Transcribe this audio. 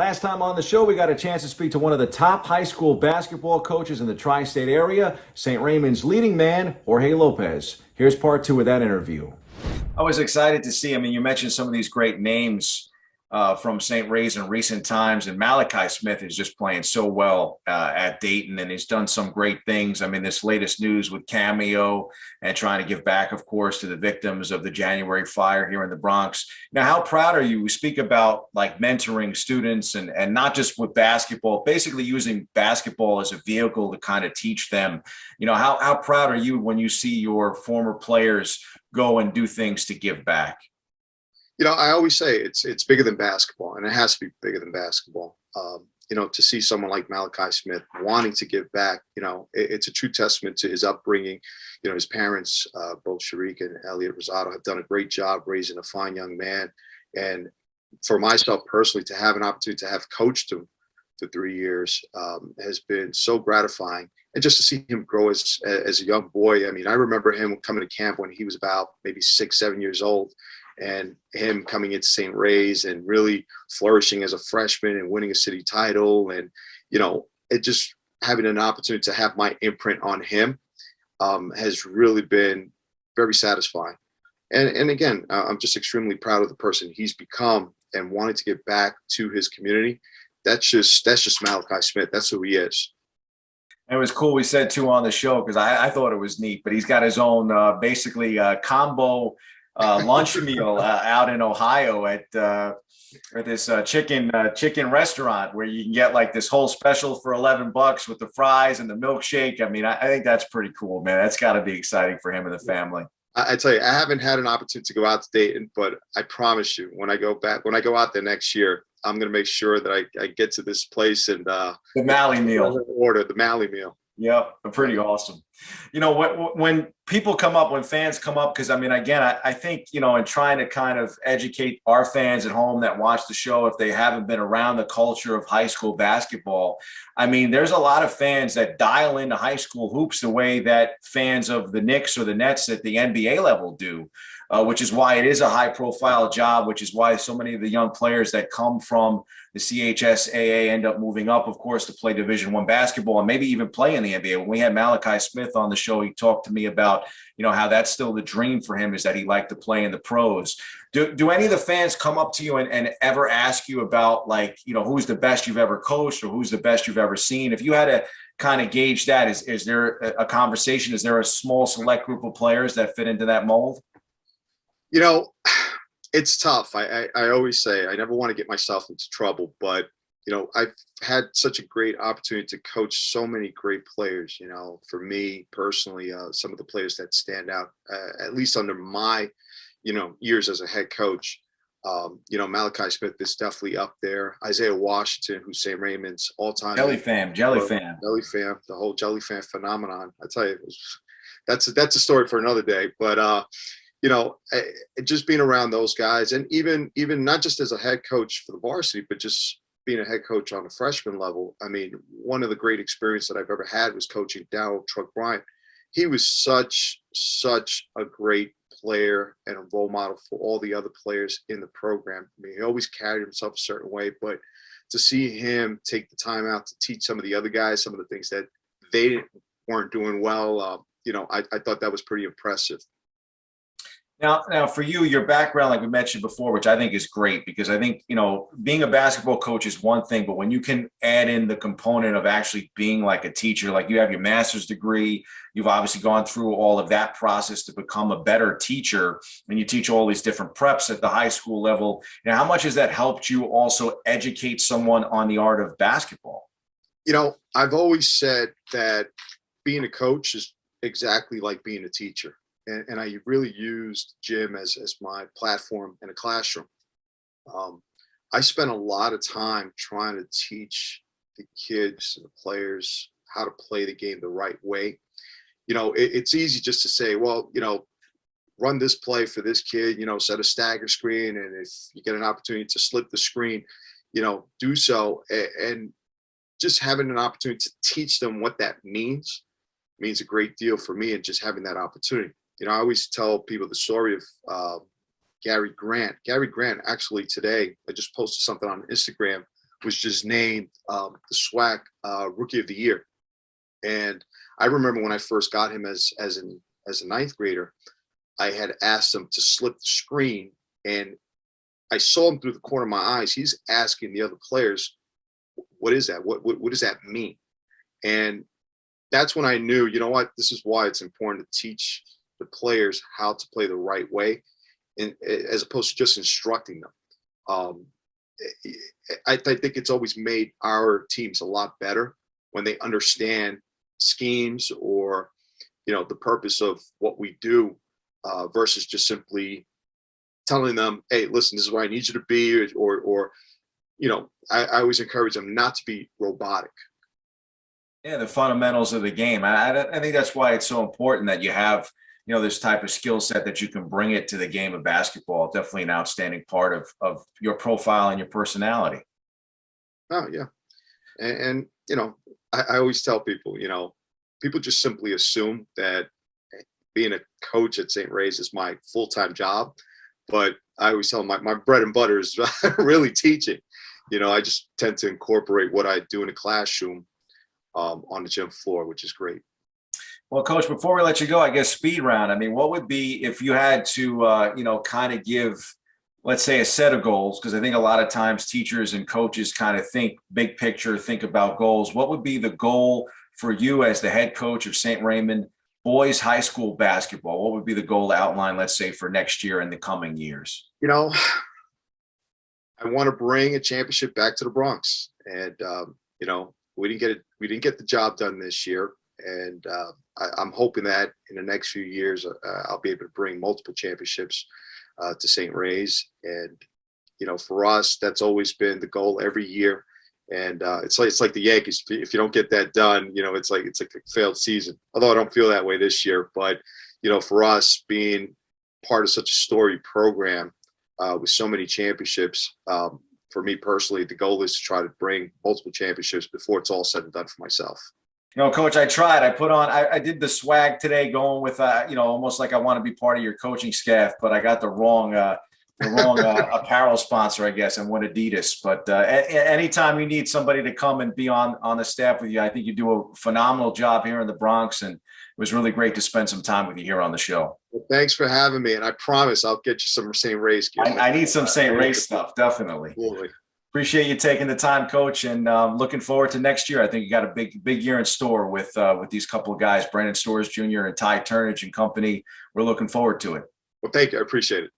Last time on the show, we got a chance to speak to one of the top high school basketball coaches in the tri-state area, St. Raymond's leading man, Jorge Lopez. Here's part two of that interview. I was excited to see, you mentioned some of these great names from St. Ray's in recent times, and Malachi Smith is just playing so well at Dayton, and he's done some great things. This latest news with Cameo and trying to give back, of course, to the victims of the January fire here in the Bronx. Now, how proud are you? We speak about like mentoring students and not just with basketball, basically using basketball as a vehicle to kind of teach them. How proud are you when you see your former players go and do things to give back? I always say it's bigger than basketball, and it has to be bigger than basketball. To see someone like Malachi Smith wanting to give back, it's a true testament to his upbringing. His parents, both Sharik and Elliot Rosado, have done a great job raising a fine young man. And for myself personally, to have an opportunity to have coached him for 3 years has been so gratifying. And just to see him grow as a young boy. I remember him coming to camp when he was about maybe 6, 7 years old. And him coming into St. Ray's and really flourishing as a freshman and winning a city title. And, it just having an opportunity to have my imprint on him has really been very satisfying. And again, I'm just extremely proud of the person he's become and wanting to give back to his community. That's just Malachi Smith. That's who he is. It was cool. We said too on the show, because I thought it was neat, but he's got his own basically combo lunch meal out in Ohio at this chicken restaurant where you can get like this whole special for $11 with the fries and the milkshake. I think that's pretty cool, man. That's got to be exciting for him and the family. I tell you, I haven't had an opportunity to go out to Dayton, but I promise you, when I go out there next year, I'm going to make sure that I get to this place and the Mallee Meal. Order the Mallee Meal. Yep, pretty awesome. When people come up, when fans come up, because I think, in trying to kind of educate our fans at home that watch the show, if they haven't been around the culture of high school basketball, there's a lot of fans that dial into high school hoops the way that fans of the Knicks or the Nets at the NBA level do, which is why it is a high profile job, which is why so many of the young players that come from the CHSAA end up moving up, of course, to play Division I basketball and maybe even play in the NBA. When we had Malachi Smith on the show, he talked to me about, how that's still the dream for him, is that he liked to play in the pros. Do any of the fans come up to you and ever ask you about, like, who's the best you've ever coached or who's the best you've ever seen? If you had to kind of gauge that, is there a conversation? Is there a small select group of players that fit into that mold? It's tough. I always say I never want to get myself into trouble, but I've had such a great opportunity to coach so many great players. For me personally, some of the players that stand out, at least under my years as a head coach, Malachi Smith is definitely up there. Isaiah Washington, who's St. Raymond's all-time Jelly fam, the whole Jelly fam phenomenon. I tell you, that's a story for another day. But just being around those guys, and even not just as a head coach for the varsity, but just being a head coach on a freshman level. One of the great experiences that I've ever had was coaching Darryl Truck Bryant. He was such a great player and a role model for all the other players in the program. He always carried himself a certain way, but to see him take the time out to teach some of the other guys some of the things that they weren't doing well, I thought that was pretty impressive. Now, for you, your background, like we mentioned before, which I think is great, because I think, being a basketball coach is one thing, but when you can add in the component of actually being like a teacher, like you have your master's degree, you've obviously gone through all of that process to become a better teacher, and you teach all these different preps at the high school level. How much has that helped you also educate someone on the art of basketball? I've always said that being a coach is exactly like being a teacher. And I really used gym as my platform in a classroom. I spent a lot of time trying to teach the kids and the players how to play the game the right way. It's easy just to say, well, run this play for this kid, set a stagger screen. And if you get an opportunity to slip the screen, do so. And just having an opportunity to teach them what that means a great deal for me, and just having that opportunity. I always tell people the story of Gary Grant. Gary Grant, actually today, I just posted something on Instagram was just named the SWAC Rookie of the Year. And I remember when I first got him as a ninth grader, I had asked him to slip the screen, and I saw him through the corner of my eyes. He's asking the other players, "What is that? What does that mean?" And that's when I knew, you know what, this is why it's important to teach the players how to play the right way, and as opposed to just instructing them. I think it's always made our teams a lot better when they understand schemes or, the purpose of what we do, versus just simply telling them, "Hey, listen, this is where I need you to be," or I always encourage them not to be robotic. Yeah, the fundamentals of the game. I think that's why it's so important that you have, this type of skill set that you can bring it to the game of basketball. Definitely an outstanding part of your profile and your personality. Oh yeah, and I always tell people, people just simply assume that being a coach at St. Ray's is my full-time job, but I always tell them my bread and butter is really teaching. I just tend to incorporate what I do in the classroom on the gym floor, which is great. Well, Coach, before we let you go, I guess speed round. I mean, what would be if you had to, kind of give, let's say, a set of goals? Because I think a lot of times teachers and coaches kind of think big picture, think about goals. What would be the goal for you as the head coach of St. Raymond boys high school basketball? What would be the goal to outline, let's say, for next year and the coming years? I want to bring a championship back to the Bronx, and we didn't get the job done this year, and I'm hoping that in the next few years I'll be able to bring multiple championships to St. Ray's. And for us, that's always been the goal every year. And it's like the Yankees. If you don't get that done, it's like a failed season. Although I don't feel that way this year, but for us, being part of such a storied program with so many championships, for me personally, the goal is to try to bring multiple championships before it's all said and done for myself. Coach, I tried. I did the swag today, going with almost like I want to be part of your coaching staff, but I got the wrong apparel sponsor, I guess. I went Adidas. But anytime you need somebody to come and be on the staff with you, I think you do a phenomenal job here in the Bronx, and it was really great to spend some time with you here on the show. Well, thanks for having me, and I promise I'll get you some St. Ray's gear. I need some St. Ray's stuff, definitely. Absolutely. Appreciate you taking the time, Coach, and looking forward to next year. I think you got a big year in store with these couple of guys, Brandon Storrs Jr. and Ty Turnage and company. We're looking forward to it. Well, thank you. I appreciate it.